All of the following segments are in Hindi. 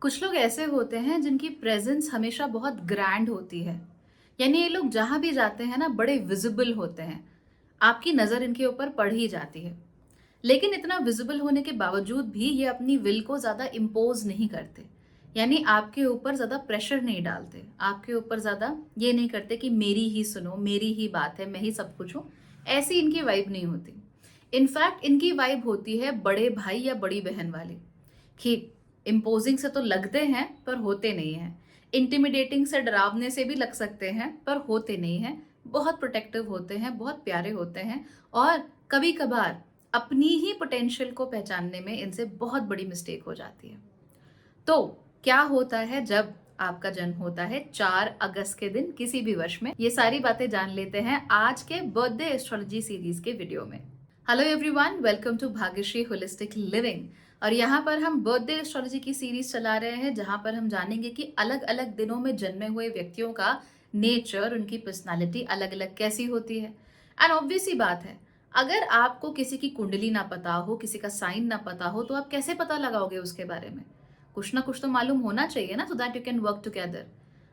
कुछ लोग ऐसे होते हैं जिनकी प्रेजेंस हमेशा बहुत ग्रैंड होती है। यानी ये लोग जहां भी जाते हैं ना, बड़े विजिबल होते हैं। आपकी नजर इनके ऊपर पड़ ही जाती है। लेकिन इतना विजिबल होने के बावजूद भी ये अपनी विल को ज्यादा इम्पोज नहीं करते। यानी आपके ऊपर ज्यादा प्रेशर नहीं डालते, आपके ऊपर ज्यादा ये नहीं करते कि मेरी ही सुनो, मेरी ही बात है, मैं ही सब कुछ हूँ। ऐसी इनकी वाइब नहीं होती। इनफैक्ट इनकी वाइब होती है बड़े भाई या बड़ी बहन वाली, कि इम्पोजिंग से तो लगते हैं पर होते नहीं हैं। इंटिमिडेटिंग से, डरावने से भी लग सकते हैं पर होते नहीं हैं। बहुत प्रोटेक्टिव होते हैं, बहुत प्यारे होते हैं। और कभी कभार अपनी ही पोटेंशियल को पहचानने में इनसे बहुत बड़ी मिस्टेक हो जाती है। तो क्या होता है जब आपका जन्म होता है 4 अगस्त के दिन किसी भी वर्ष में, ये सारी बातें जान लेते हैं आज के बर्थडे एस्ट्रोलॉजी सीरीज के वीडियो में। Hello everyone, welcome to Bhagyashree holistic living. और यहाँ पर हम बर्थडे एस्ट्रोलॉजी की सीरीज चला रहे हैं, जहाँ पर हम जानेंगे कि अलग अलग दिनों में जन्मे हुए व्यक्तियों का नेचर, उनकी पर्सनालिटी अलग अलग कैसी होती है। एंड ऑब्वियस सी बात है, अगर आपको किसी की कुंडली ना पता हो, किसी का साइन ना पता हो, तो आप कैसे पता लगाओगे उसके बारे में? कुछ ना कुछ तो मालूम होना चाहिए ना, so that you can work together.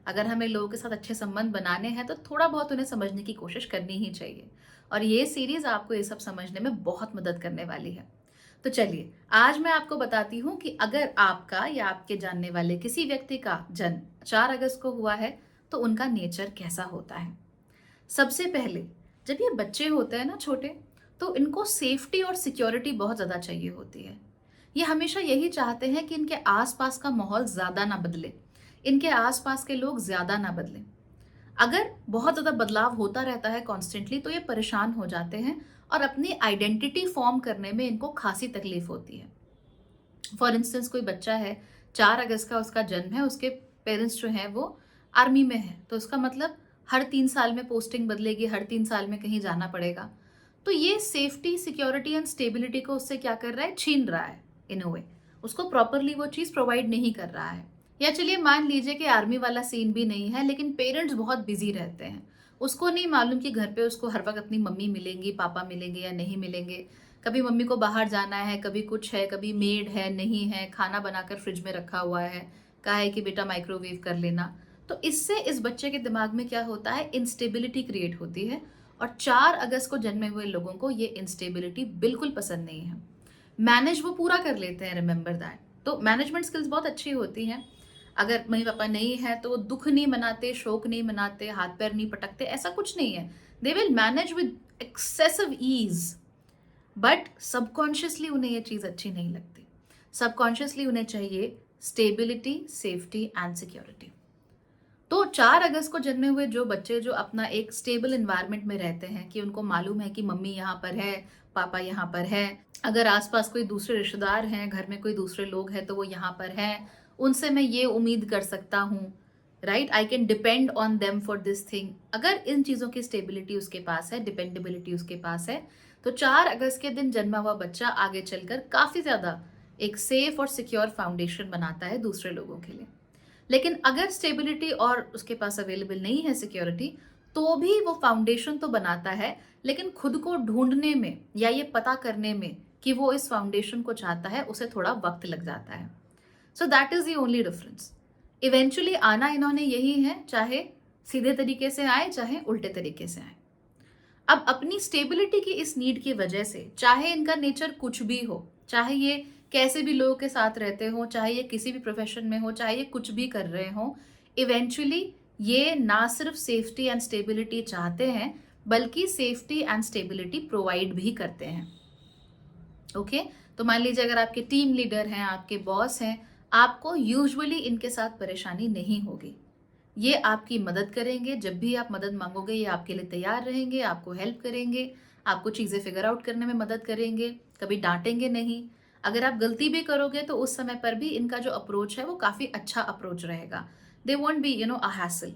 अगर हमें लोगों के साथ अच्छे संबंध बनाने हैं तो थोड़ा बहुत उन्हें समझने की कोशिश करनी ही चाहिए। और ये सीरीज आपको ये सब समझने में बहुत मदद करने वाली है। तो चलिए, आज मैं आपको बताती हूँ कि अगर आपका या आपके जानने वाले किसी व्यक्ति का जन्म 4 अगस्त को हुआ है तो उनका नेचर कैसा होता है। सबसे पहले, जब ये बच्चे होते हैं ना छोटे, तो इनको सेफ्टी और सिक्योरिटी बहुत ज़्यादा चाहिए होती है। ये हमेशा यही चाहते हैं कि इनके आसपास का माहौल ज़्यादा ना बदले, इनके आसपास के लोग ज़्यादा ना बदलें। अगर बहुत ज़्यादा बदलाव होता रहता है कॉन्स्टेंटली, तो ये परेशान हो जाते हैं और अपनी आइडेंटिटी फॉर्म करने में इनको खासी तकलीफ होती है। फॉर इंस्टेंस, कोई बच्चा है, 4 अगस्त का उसका जन्म है, उसके पेरेंट्स जो हैं वो आर्मी में है, तो उसका मतलब हर 3 साल में पोस्टिंग बदलेगी, हर 3 साल में कहीं जाना पड़ेगा। तो ये सेफ्टी, सिक्योरिटी एंड स्टेबिलिटी को उससे क्या कर रहा है, छीन रहा है इन अ वे। उसको प्रॉपरली वो चीज़ प्रोवाइड नहीं कर रहा है। या चलिए मान लीजिए कि आर्मी वाला सीन भी नहीं है, लेकिन पेरेंट्स बहुत बिजी रहते हैं। उसको नहीं मालूम कि घर पे उसको हर वक्त अपनी मम्मी मिलेंगी, पापा मिलेंगे या नहीं मिलेंगे। कभी मम्मी को बाहर जाना है, कभी कुछ है, कभी मेड है, नहीं है, खाना बनाकर फ्रिज में रखा हुआ है, कहा है कि बेटा माइक्रोवेव कर लेना। तो इससे इस बच्चे के दिमाग में क्या होता है, इंस्टेबिलिटी क्रिएट होती है। और 4 अगस्त को जन्मे हुए लोगों को ये इंस्टेबिलिटी बिल्कुल पसंद नहीं है। मैनेज वो पूरा कर लेते हैं, रिमेंबर दैट। तो मैनेजमेंट स्किल्स बहुत अच्छी होती हैं। अगर मम्मी पापा नहीं है तो वो दुख नहीं मनाते, शोक नहीं मनाते, हाथ पैर नहीं पटकते, ऐसा कुछ नहीं है। They will manage with excessive ease. But subconsciously उन्हें ये चीज़ अच्छी नहीं लगती। सबकॉन्शियसली उन्हें चाहिए स्टेबिलिटी, सेफ्टी एंड सिक्योरिटी। तो 4 अगस्त को जन्मे हुए जो बच्चे, जो अपना एक स्टेबल इन्वायरमेंट में रहते हैं, कि उनको मालूम है कि मम्मी यहाँ पर है, पापा यहाँ पर है, अगर आसपास कोई दूसरे रिश्तेदार हैं, घर में कोई दूसरे लोग हैं तो वो यहाँ पर हैं, उनसे मैं ये उम्मीद कर सकता हूँ, right, I can depend on them for this thing. अगर इन चीज़ों की स्टेबिलिटी उसके पास है, डिपेंडेबिलिटी उसके पास है, तो 4 अगस्त के दिन जन्मा हुआ बच्चा आगे चलकर काफ़ी ज़्यादा एक सेफ और सिक्योर फाउंडेशन बनाता है दूसरे लोगों के लिए। लेकिन अगर स्टेबिलिटी और उसके पास अवेलेबल नहीं है, सिक्योरिटी, तो भी वो फाउंडेशन तो बनाता है, लेकिन खुद को ढूंढने में या ये पता करने में कि वो इस फाउंडेशन को चाहता है, उसे थोड़ा वक्त लग जाता है। So that is the only difference. Eventually आना इन्होंने यही है, चाहे सीधे तरीके से आए, चाहे उल्टे तरीके से आए। अब अपनी स्टेबिलिटी की इस नीड की वजह से, चाहे इनका नेचर कुछ भी हो, चाहे ये कैसे भी लोगों के साथ रहते हो, चाहे ये किसी भी प्रोफेशन में हो, चाहे ये कुछ भी कर रहे हो, इवेंचुअली ये ना सिर्फ सेफ्टी एंड स्टेबिलिटी चाहते हैं, बल्कि सेफ्टी एंड स्टेबिलिटी प्रोवाइड भी करते हैं। ओके, तो मान लीजिए अगर आपके टीम लीडर हैं, आपके बॉस हैं, आपको यूजुअली इनके साथ परेशानी नहीं होगी। ये आपकी मदद करेंगे, जब भी आप मदद मांगोगे ये आपके लिए तैयार रहेंगे, आपको हेल्प करेंगे, आपको चीज़ें फिगर आउट करने में मदद करेंगे, कभी डांटेंगे नहीं। अगर आप गलती भी करोगे तो उस समय पर भी इनका जो अप्रोच है वो काफ़ी अच्छा अप्रोच रहेगा। They want be a hassle.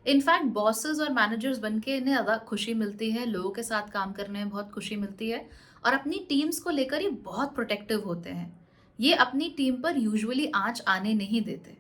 In fact bosses और मैनेजर्स बन के इन्हें ज़्यादा खुशी मिलती है, लोगों के साथ काम करने में बहुत खुशी मिलती है। और अपनी टीम्स को लेकर ये बहुत प्रोटेक्टिव होते हैं। ये अपनी टीम पर यूजुअली आंच आने नहीं देते।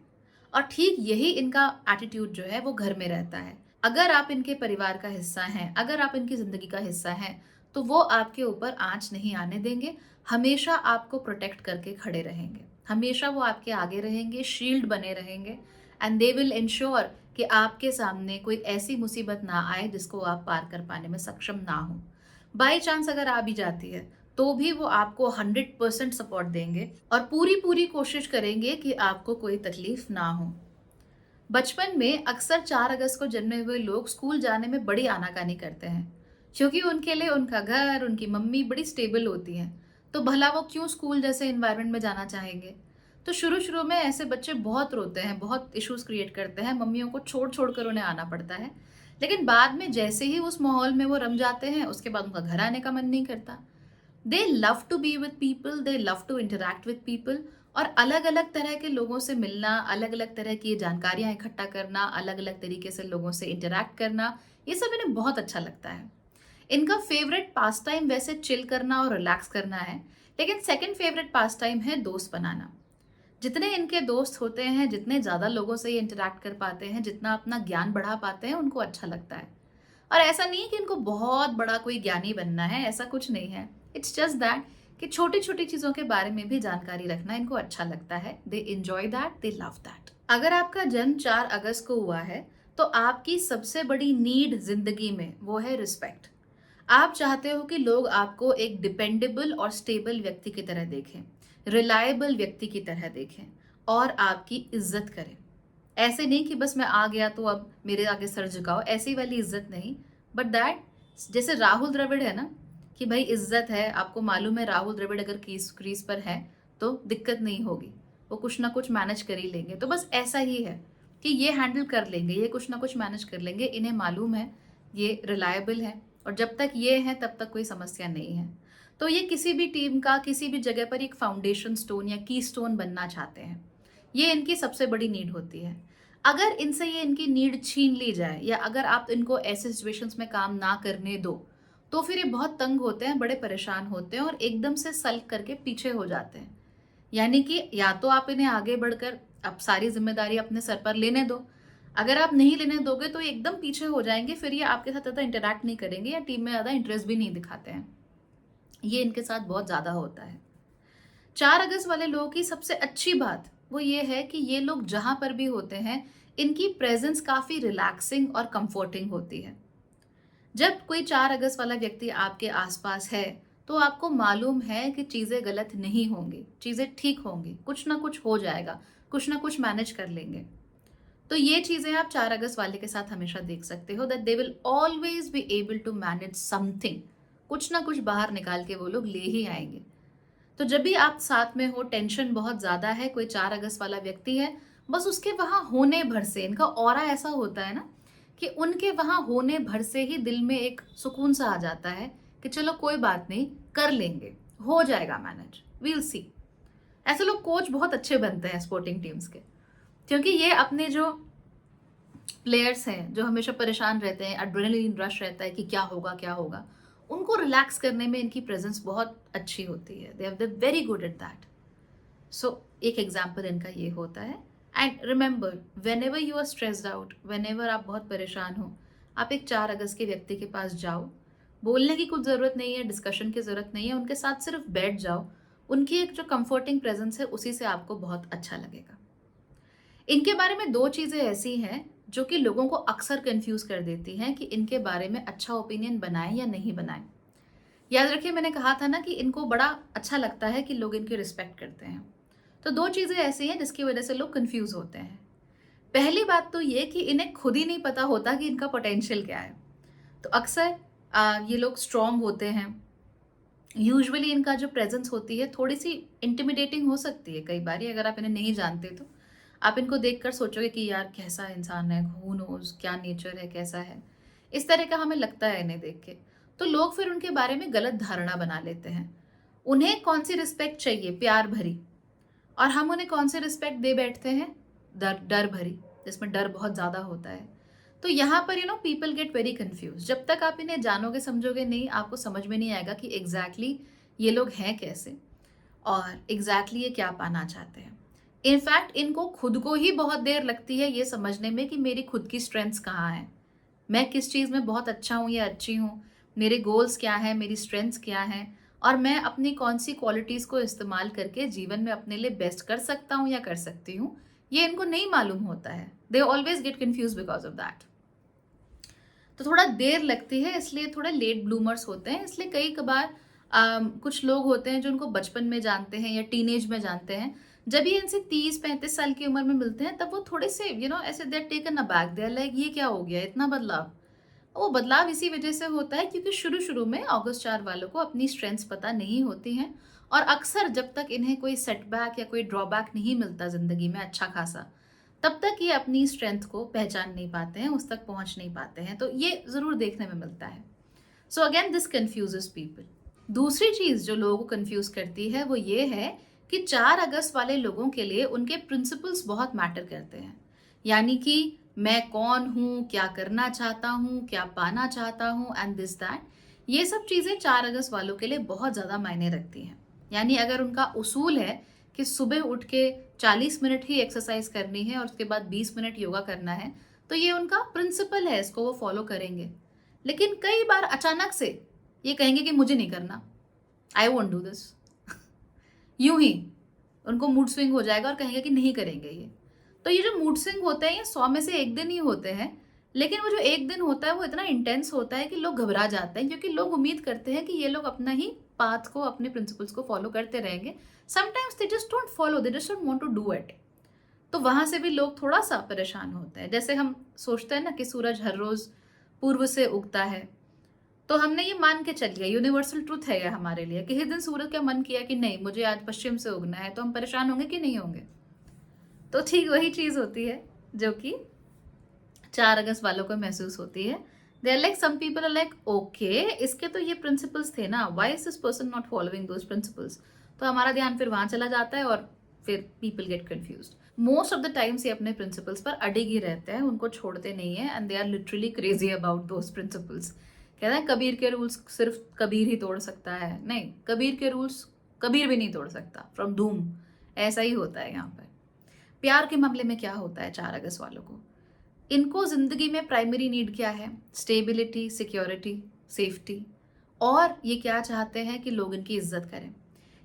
और ठीक यही इनका एटीट्यूड जो है वो घर में रहता है। अगर आप इनके परिवार का हिस्सा हैं, अगर आप इनकी ज़िंदगी का हिस्सा हैं, तो वो आपके ऊपर आँच नहीं आने देंगे, हमेशा आपको प्रोटेक्ट करके खड़े रहेंगे। हमेशा वो आपके आगे रहेंगे, शील्ड बने रहेंगे, एंड दे विल इंश्योर कि आपके सामने कोई ऐसी मुसीबत ना आए जिसको आप पार कर पाने में सक्षम ना हो। बाई चांस अगर आ भी जाती है तो भी वो आपको 100% सपोर्ट देंगे और पूरी पूरी कोशिश करेंगे कि आपको कोई तकलीफ ना हो। बचपन में अक्सर 4 अगस्त को जन्मे हुए लोग स्कूल जाने में बड़ी आनाकानी करते हैं, क्योंकि उनके लिए उनका घर, उनकी मम्मी बड़ी स्टेबल होती हैं। तो भला वो क्यों स्कूल जैसे एनवायरनमेंट में जाना चाहेंगे? तो शुरू-शुरू में ऐसे बच्चे बहुत रोते हैं, बहुत इश्यूज़ क्रिएट करते हैं, मम्मियों को छोड़-छोड़ कर उन्हें आना पड़ता है। लेकिन बाद में जैसे ही उस माहौल में वो रम जाते हैं, उसके बाद उनका घर आने का मन नहीं करता। They love to be with people, they love to interact with people, और अलग अलग तरह के लोगों से मिलना, अलग अलग तरह की जानकारियां इकट्ठा करना, अलग अलग तरीके से लोगों से इंटरैक्ट करना, ये सब इन्हें बहुत अच्छा लगता है। इनका फेवरेट पास टाइम वैसे चिल करना और रिलैक्स करना है, लेकिन सेकंड फेवरेट पास टाइम है दोस्त बनाना। जितने इनके दोस्त होते हैं, जितने ज़्यादा लोगों से ये इंटरैक्ट कर पाते हैं, जितना अपना ज्ञान बढ़ा पाते हैं, उनको अच्छा लगता है। और ऐसा नहीं है कि इनको बहुत बड़ा कोई ज्ञानी बनना है, ऐसा कुछ नहीं है। इट्स जस्ट दैट कि छोटी-छोटी चीज़ों के बारे में भी जानकारी रखना इनको अच्छा लगता है। They enjoy that, they love that. अगर आपका जन्म 4 अगस्त को हुआ है, तो आपकी सबसे बड़ी नीड ज़िंदगी में वो है रिस्पेक्ट। आप चाहते हो कि लोग आपको एक डिपेंडेबल और स्टेबल व्यक्ति की तरह देखें, रिलायबल व्यक्ति की तरह देखें और आपकी इज्जत करें। ऐसे नहीं कि बस मैं आ गया तो अब मेरे आगे सर झुकाओ, ऐसी वाली इज्जत नहीं। बट दैट, जैसे राहुल द्रविड़ है ना, कि भाई इज्जत है, आपको मालूम है राहुल द्रविड़ अगर क्रीज पर है तो दिक्कत नहीं होगी, वो कुछ ना कुछ मैनेज कर ही लेंगे। तो बस ऐसा ही है कि ये हैंडल कर लेंगे, ये कुछ ना कुछ मैनेज कर लेंगे, इन्हें मालूम है ये रिलायबल है, और जब तक ये है तब तक कोई समस्या नहीं है। तो ये किसी भी टीम का किसी भी जगह पर एक फाउंडेशन स्टोन या की स्टोन बनना चाहते हैं। ये इनकी सबसे बड़ी नीड होती है। अगर इनसे ये इनकी नीड छीन ली जाए, या अगर आप इनको ऐसे सिचुएशंस में काम ना करने दो, तो फिर ये बहुत तंग होते हैं, बड़े परेशान होते हैं और एकदम से सल्क करके पीछे हो जाते हैं। यानी कि या तो आप इन्हें आगे बढ़कर अब सारी जिम्मेदारी अपने सर पर लेने दो। अगर आप नहीं लेने दोगे तो ये एकदम पीछे हो जाएंगे, फिर ये आपके साथ ज़्यादा इंटरैक्ट नहीं करेंगे या टीम में ज़्यादा इंटरेस्ट भी नहीं दिखाते हैं। ये इनके साथ बहुत ज़्यादा होता है। 4 अगस्त वाले लोगों की सबसे अच्छी बात वो ये है कि ये लोग जहां पर भी होते हैं, इनकी प्रेजेंस काफ़ी रिलैक्सिंग और कंफर्टिंग होती है। जब कोई 4 अगस्त वाला व्यक्ति आपके आसपास है, तो आपको मालूम है कि चीज़ें गलत नहीं होंगी, चीज़ें ठीक होंगी, कुछ ना कुछ हो जाएगा, कुछ ना कुछ मैनेज कर लेंगे। तो ये चीज़ें आप 4 अगस्त वाले के साथ हमेशा देख सकते हो, that they will always be able to manage something. कुछ ना कुछ बाहर निकाल के वो लोग ले ही आएंगे। तो जब भी आप साथ में हो, टेंशन बहुत ज़्यादा है, कोई 4 अगस्त वाला व्यक्ति है, बस उसके वहाँ होने भर से इनका ऑरा ऐसा होता है ना, कि उनके वहाँ होने भर से ही दिल में एक सुकून सा आ जाता है कि चलो कोई बात नहीं, कर लेंगे, हो जाएगा मैनेज, वील सी। ऐसे लोग कोच बहुत अच्छे बनते हैं स्पोर्टिंग टीम्स के, क्योंकि ये अपने जो प्लेयर्स हैं जो हमेशा परेशान रहते हैं, एड्रेनलिन रश रहता है कि क्या होगा क्या होगा, उनको रिलैक्स करने में इनकी प्रेजेंस बहुत अच्छी होती है। They are very good at that. So एक एग्जाम्पल इनका ये होता है। And remember, whenever you are stressed out, whenever आप बहुत परेशान हो, आप एक 4 अगस्त के व्यक्ति के पास जाओ। बोलने की कुछ ज़रूरत नहीं है, डिस्कशन की ज़रूरत नहीं है, उनके साथ सिर्फ बैठ जाओ। उनकी एक जो कंफर्टिंग प्रेजेंस है उसी से आपको बहुत अच्छा लगेगा। इनके बारे में 2 चीज़ें ऐसी हैं जो कि लोगों को अक्सर कंफ्यूज कर देती हैं कि इनके बारे में अच्छा ओपिनियन बनाएं या नहीं बनाएं। याद रखिए, मैंने कहा था ना कि इनको बड़ा अच्छा लगता है कि लोग इनकी रिस्पेक्ट करते हैं। तो 2 चीज़ें ऐसी हैं जिसकी वजह से लोग कंफ्यूज होते हैं। पहली बात तो ये कि इन्हें खुद ही नहीं पता होता कि इनका पोटेंशियल क्या है। तो अक्सर ये लोग स्ट्रांग होते हैं। यूजुअली इनका जो प्रेजेंस होती है थोड़ी सी इंटिमिडेटिंग हो सकती है कई बार, अगर आप इन्हें नहीं जानते तो। आप इनको देखकर सोचोगे कि यार कैसा इंसान है, हू नोज क्या नेचर है, कैसा है, इस तरह का हमें लगता है इन्हें देख के। तो लोग फिर उनके बारे में गलत धारणा बना लेते हैं। उन्हें कौन सी रिस्पेक्ट चाहिए, प्यार भरी, और हम उन्हें कौन सी रिस्पेक्ट दे बैठते हैं, डर डर भरी, जिसमें डर बहुत ज़्यादा होता है। तो यहाँ पर पीपल गेट वेरी कंफ्यूज। जब तक आप इन्हें जानोगे समझोगे नहीं, आपको समझ में नहीं आएगा कि एग्जैक्टली ये लोग हैं कैसे और एग्जैक्टली ये क्या पाना चाहते हैं। इनफैक्ट इनको खुद को ही बहुत देर लगती है ये समझने में कि मेरी खुद की स्ट्रेंथ्स कहाँ हैं, मैं किस चीज़ में बहुत अच्छा हूँ या अच्छी हूँ, मेरे गोल्स क्या हैं, मेरी स्ट्रेंथ्स क्या हैं, और मैं अपनी कौन सी क्वालिटीज़ को इस्तेमाल करके जीवन में अपने लिए बेस्ट कर सकता हूँ या कर सकती हूँ, ये इनको नहीं मालूम होता है। They always get confuse because of that. तो थोड़ा देर लगती है, इसलिए थोड़े लेट ब्लूमर्स होते हैं। इसलिए कई कबार कुछ लोग होते हैं जो उनको बचपन में जानते हैं या टीनेज में जानते हैं। जब ये इनसे 30-35 साल की उम्र में मिलते हैं, तब वो थोड़े से ऐसे they are taken aback, they are like ये क्या हो गया, इतना बदलाव। वो बदलाव इसी वजह से होता है क्योंकि शुरू शुरू में ऑगस्ट 4 वालों को अपनी स्ट्रेंथ्स पता नहीं होती हैं, और अक्सर जब तक इन्हें कोई सेटबैक या कोई ड्रॉबैक नहीं मिलता जिंदगी में अच्छा खासा, तब तक ये अपनी स्ट्रेंथ को पहचान नहीं पाते हैं, उस तक पहुंच नहीं पाते हैं। तो ये जरूर देखने में मिलता है। So again this confuses people. दूसरी चीज जो लोगों को कंफ्यूज करती है वो ये है कि 4 अगस्त वाले लोगों के लिए उनके प्रिंसिपल्स बहुत मैटर करते हैं। यानी कि मैं कौन हूँ, क्या करना चाहता हूँ, क्या पाना चाहता हूँ, एंड दिस दैट। ये सब चीजें 4 अगस्त वालों के लिए बहुत ज्यादा मायने रखती हैं। यानी अगर उनका उसूल है कि सुबह उठ के 40 मिनट ही एक्सरसाइज करनी है और उसके बाद 20 मिनट योगा करना है, तो ये उनका प्रिंसिपल है, इसको वो फॉलो करेंगे। लेकिन कई बार अचानक से ये कहेंगे कि मुझे नहीं करना, आई वोंट डू दिस। यूं ही उनको मूड स्विंग हो जाएगा और कहेंगे कि नहीं करेंगे ये। तो ये जो मूड स्विंग होते हैं ये 100 में से एक दिन ही होते हैं, लेकिन वो जो एक दिन होता है वो इतना इंटेंस होता है कि लोग घबरा जाते हैं, क्योंकि लोग उम्मीद करते हैं कि ये लोग अपना ही पाथ को, अपने प्रिंसिपल्स को फॉलो करते रहेंगे। Sometimes they just don't follow, they just don't want to do it. तो वहां से भी लोग थोड़ा सा परेशान होते हैं। जैसे हम सोचते हैं ना कि सूरज हर रोज पूर्व से उगता है, तो हमने ये मान के चल लिया, यूनिवर्सल ट्रूथ है ये हमारे लिए। किसी दिन सूरज का मन किया कि नहीं मुझे आज पश्चिम से उगना है, तो हम परेशान होंगे कि नहीं होंगे? तो ठीक वही चीज होती है जो कि 4 अगस्त वालों को महसूस होती है। They are like, some people are like okay, इसके तो ये प्रिंसिपल्स थे ना, why is this person not following those principles? तो हमारा ध्यान फिर वहां चला जाता है और फिर people get confused. Most of the times ये अपने प्रिंसिपल्स पर अडिग ही रहते हैं, उनको छोड़ते नहीं है, and they are literally crazy about those principles. कहते हैं कबीर के रूल्स सिर्फ कबीर ही तोड़ सकता है, नहीं, कबीर के रूल्स कबीर भी नहीं तोड़ सकता, फ्रॉम धूम। ऐसा ही होता है यहाँ पर। प्यार के मामले में क्या होता है 4 अगस्त वालों को? इनको जिंदगी में प्राइमरी नीड क्या है? Stability, security, safety. और ये क्या चाहते हैं कि लोग इनकी इज्जत करें।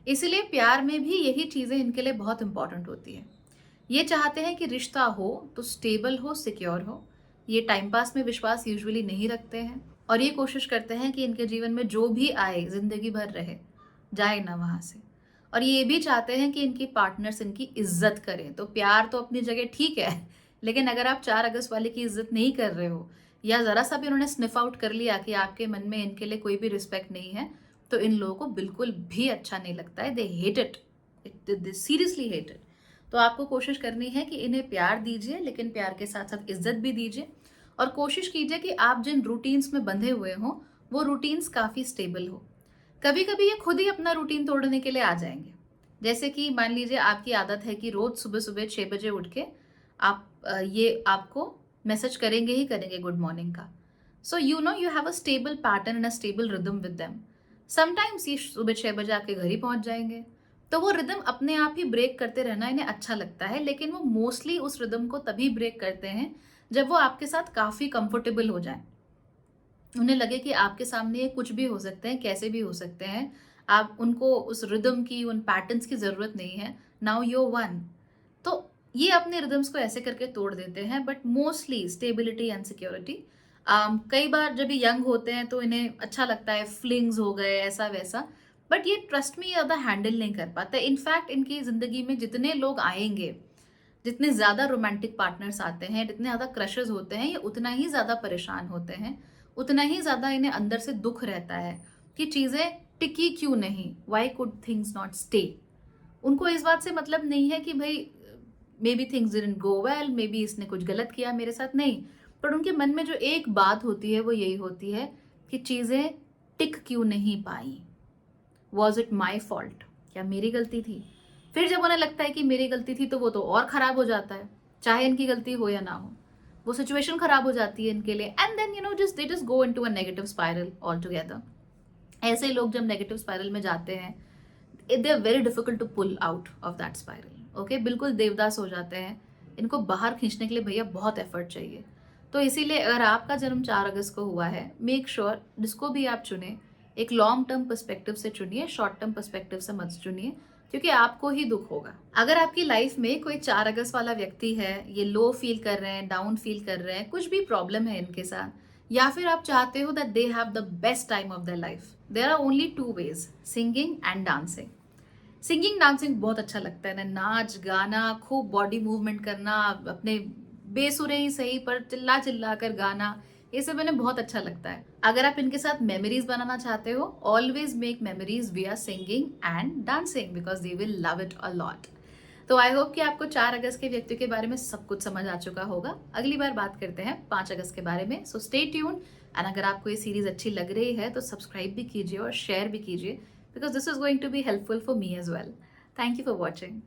इसलिए प्यार में भी यही चीजें इनके लिए बहुत इंपॉर्टेंट होती है। ये चाहते हैं कि रिश्ता हो तो स्टेबल हो, सिक्योर हो। ये टाइम पास में विश्वास यूजुअली नहीं रखते हैं, और ये कोशिश करते हैं कि इनके जीवन में जो भी आए जिंदगी भर रहे, जाए ना वहां से। और ये भी चाहते हैं कि इनकी पार्टनर्स इनकी इज्जत करें। तो प्यार तो अपनी जगह ठीक है, लेकिन अगर आप 4 अगस्त वाले की इज्जत नहीं कर रहे हो, या जरा सा भी उन्होंने स्निफ आउट कर लिया कि आपके मन में इनके लिए कोई भी रिस्पेक्ट नहीं है, तो इन लोगों को बिल्कुल भी अच्छा नहीं लगता है। They hate it, they seriously hate it. तो आपको कोशिश करनी है कि इन्हें प्यार दीजिए, लेकिन प्यार के साथ साथ इज्जत भी दीजिए। और कोशिश कीजिए कि आप जिन रूटीन्स में बंधे हुए हो वो रूटीन्स काफी स्टेबल हो। कभी कभी ये खुद ही अपना रूटीन तोड़ने के लिए आ जाएंगे। जैसे कि मान लीजिए आपकी आदत है कि रोज सुबह सुबह 6 बजे उठ के आप ये आपको मैसेज करेंगे ही करेंगे गुड मॉर्निंग का। So you know you have a stable pattern and a stable rhythm with them. Sometimes ये सुबह 6 बजे आपके घर ही पहुंच जाएंगे, तो वो रिदम अपने आप ही ब्रेक करते रहना इन्हें अच्छा लगता है, लेकिन वो मोस्टली उस रिदम को तभी ब्रेक करते हैं जब वो आपके साथ काफी कंफर्टेबल हो जाए। उन्हें लगे कि आपके सामने ये कुछ भी हो सकते हैं, कैसे भी हो सकते हैं। आप उनको उस रिदम की, उन पैटर्न्स की जरूरत नहीं है। Now you one. तो ये अपने रिदम्स को ऐसे करके तोड़ देते हैं, but mostly stability and security. कई बार जब ये यंग होते हैं तो इन्हें अच्छा लगता है, फ्लिंग्स हो गए ऐसा वैसा, बट ये ट्रस्ट में ज्यादा हैंडल नहीं कर पाता। इनफैक्ट इनकी जिंदगी में जितने लोग आएंगे, जितने ज्यादा रोमांटिक पार्टनर्स आते हैं, जितने ज्यादा क्रशेस होते हैं, ये उतना ही ज्यादा परेशान होते हैं, उतना ही ज्यादा इन्हें अंदर से दुख रहता है कि चीजें टिकी क्यों नहीं, Y could things not stay. उनको इस बात से मतलब नहीं है कि भाई may be things didn't go well, may be इसने कुछ गलत किया मेरे साथ, नहीं। पर उनके मन में जो एक बात होती है वो यही होती है कि चीजें टिक क्यों नहीं पाई। Was it my fault? क्या मेरी गलती थी? फिर जब उन्हें लगता है कि मेरी गलती थी, तो वो तो और खराब हो जाता है, चाहे इनकी गलती हो या ना हो। वो सिचुएशन खराब हो जाती है इनके लिए, and then just they just go into a negative spiral all together. ऐसे लोग जब नेगेटिव स्पाइरल में जाते हैं, they are very difficult to pull out of that spiral. Okay, बिल्कुल देवदास हो जाते हैं। इनको बाहर खींचने के लिए भैया बहुत एफर्ट चाहिए। तो इसीलिए अगर आपका जन्म 4 अगस्त को हुआ है, मेक श्योर जिसको भी आप चुने, एक लॉन्ग टर्म पर्सपेक्टिव से चुनिए, शॉर्ट टर्म पर्सपेक्टिव से मत चुनिए, क्योंकि आपको ही दुख होगा। अगर आपकी लाइफ में कोई 4 अगस्त वाला व्यक्ति है, ये लो फील कर रहे हैं, डाउन फील कर रहे हैं, कुछ भी प्रॉब्लम है इनके साथ, या फिर आप चाहते हो that they have the best time of their life, there are only 2 ways, singing and dancing. Singing dancing बहुत अच्छा लगता है ना, नाच गाना, खूब बॉडी मूवमेंट करना, अपने बेसुरे ही सही पर चिल्ला चिल्ला कर गाना, ये सब मैंने बहुत अच्छा लगता है। अगर आप इनके साथ मेमोरीज बनाना चाहते हो, ऑलवेज मेक मेमोरीज विया singing and dancing because they will love it a lot. तो आई होप कि आपको 4 अगस्त के व्यक्तियों के बारे में सब कुछ समझ आ चुका होगा। अगली बार बात करते हैं 5 अगस्त के बारे में। सो स्टे ट्यून, एंड अगर आपको ये सीरीज अच्छी लग रही है तो सब्सक्राइब भी कीजिए और शेयर भी कीजिए, because this is going to be helpful for me as well. Thank you for watching.